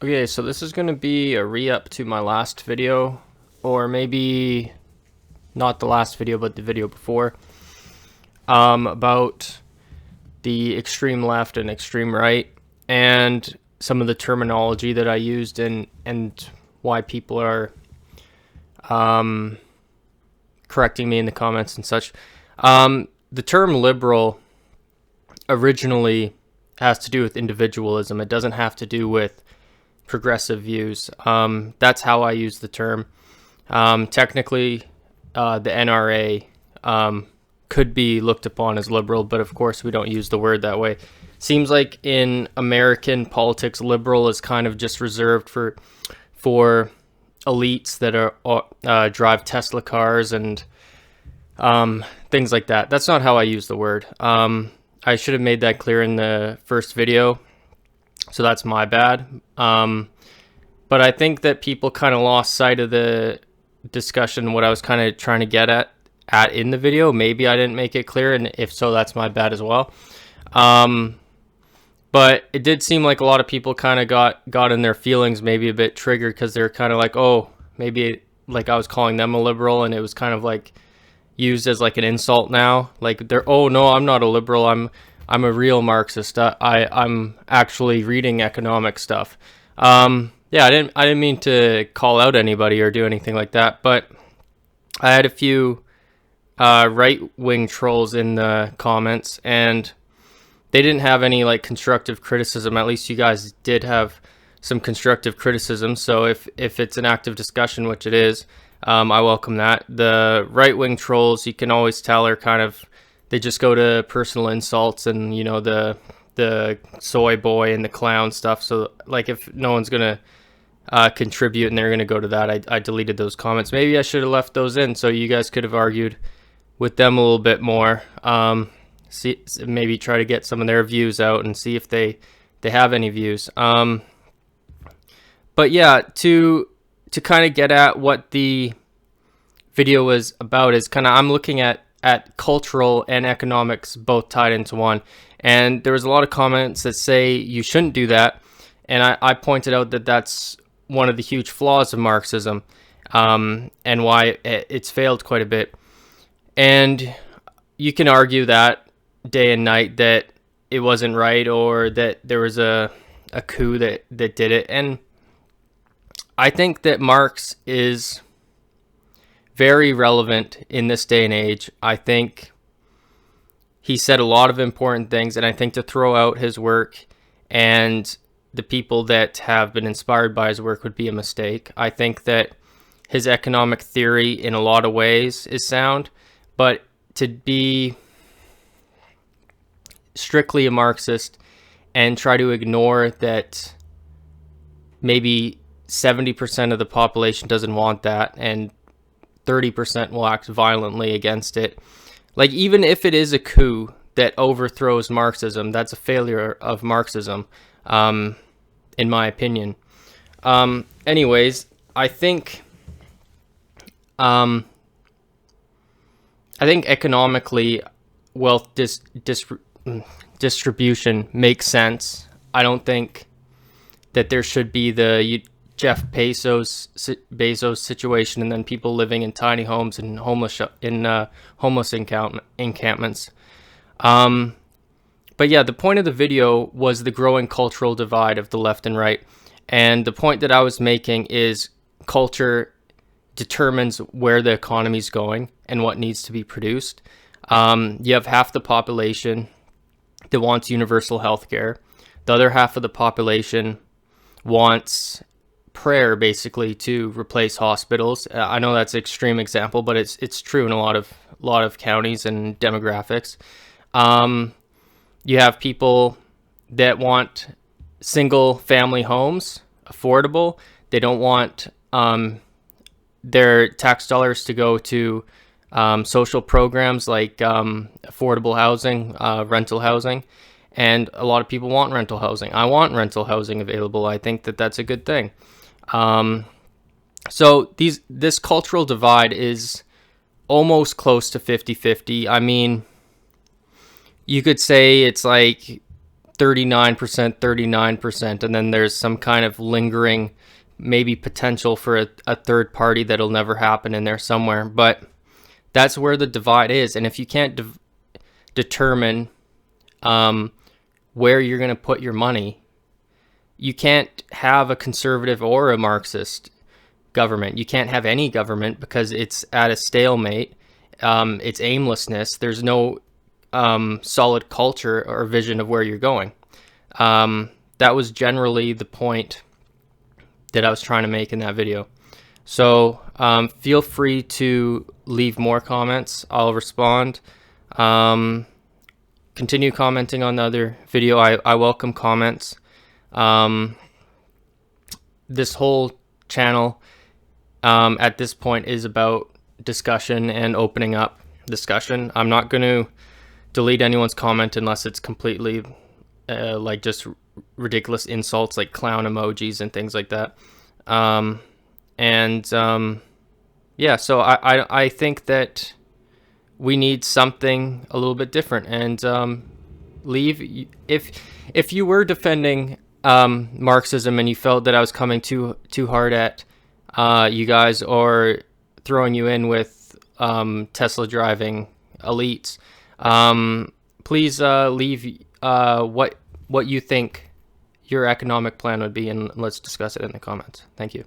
Okay, so this is going to be a re-up to my last video, or maybe not the last video, but the video before, about the extreme left and extreme right, and some of the terminology that I used, and why people are correcting me in the comments and such. The term liberal originally has to do with individualism. It doesn't have to do with progressive views. That's how I use the term. Technically, the NRA could be looked upon as liberal, but of course we don't use the word that way. Seems like in American politics, liberal is kind of just reserved for elites that are drive Tesla cars and things like that. That's not how I use the word. I should have made that clear in the first video, so that's my bad. But I think that people kind of lost sight of the discussion, what I was kind of trying to get at in the video. Maybe I didn't make it clear, and if so, that's my bad as well. But it did seem like a lot of people kind of got in their feelings, maybe a bit triggered, because they're kind of like, oh, maybe like I was calling them a liberal, and it was kind of like used as like an insult now. Like they're, oh no, I'm not a liberal. I'm a real Marxist. I'm actually reading economic stuff. Yeah, I didn't mean to call out anybody or do anything like that, but I had a few right-wing trolls in the comments, and they didn't have any like constructive criticism. At least you guys did have some constructive criticism. So if it's an active discussion, which it is, I welcome that. The right-wing trolls, you can always tell, are kind of, they just go to personal insults and, you know, the soy boy and the clown stuff. So like if no one's gonna contribute and they're gonna go to that, I deleted those comments. Maybe I should have left those in so you guys could have argued with them a little bit more. See, maybe try to get some of their views out and see if they have any views. But yeah, to kind of get at what the video was about is kind of, I'm looking at cultural and economics both tied into one. And there was a lot of comments that say you shouldn't do that. And I pointed out that that's one of the huge flaws of Marxism, and why it's failed quite a bit. And you can argue that day and night that it wasn't right, or that there was a coup that did it. And I think that Marx is very relevant in this day and age. I think he said a lot of important things, and I think to throw out his work and the people that have been inspired by his work would be a mistake. I think that his economic theory in a lot of ways is sound, but to be strictly a Marxist and try to ignore that maybe 70% of the population doesn't want that and 30% will act violently against it. Like, even if it is a coup that overthrows Marxism, that's a failure of Marxism, in my opinion. Anyways, I think economically, wealth distribution makes sense. I don't think that there should be the Jeff Bezos situation, and then people living in tiny homes and homeless encampments. But yeah, the point of the video was the growing cultural divide of the left and right. And the point that I was making is culture determines where the economy's going and what needs to be produced. You have half the population that wants universal health care. The other half of the population wants prayer, basically, to replace hospitals. I know that's an extreme example, but it's true in a lot of counties and demographics. You have people that want single family homes, affordable. They don't want their tax dollars to go to social programs like affordable housing, rental housing. And a lot of people want rental housing. I want rental housing available. I think that that's a good thing. So this cultural divide is almost close to 50-50. I mean, you could say it's like 39%, 39%, and then there's some kind of lingering maybe potential for a third party that'll never happen in there somewhere. But that's where the divide is. And if you can't determine where you're going to put your money, you can't have a conservative or a Marxist government. You can't have any government because it's at a stalemate. It's aimlessness. There's no solid culture or vision of where you're going. That was generally the point that I was trying to make in that video. So feel free to leave more comments. I'll respond. Continue commenting on the other video. I welcome comments. This whole channel at this point is about discussion and opening up discussion. I'm not going to delete anyone's comment unless it's completely like just ridiculous insults like clown emojis and things like that. Yeah, so I think that we need something a little bit different. And leave if you were defending Marxism and you felt that I was coming too hard at you guys, or throwing you in with Tesla driving elites, please leave what you think your economic plan would be, and let's discuss it in the comments. Thank you.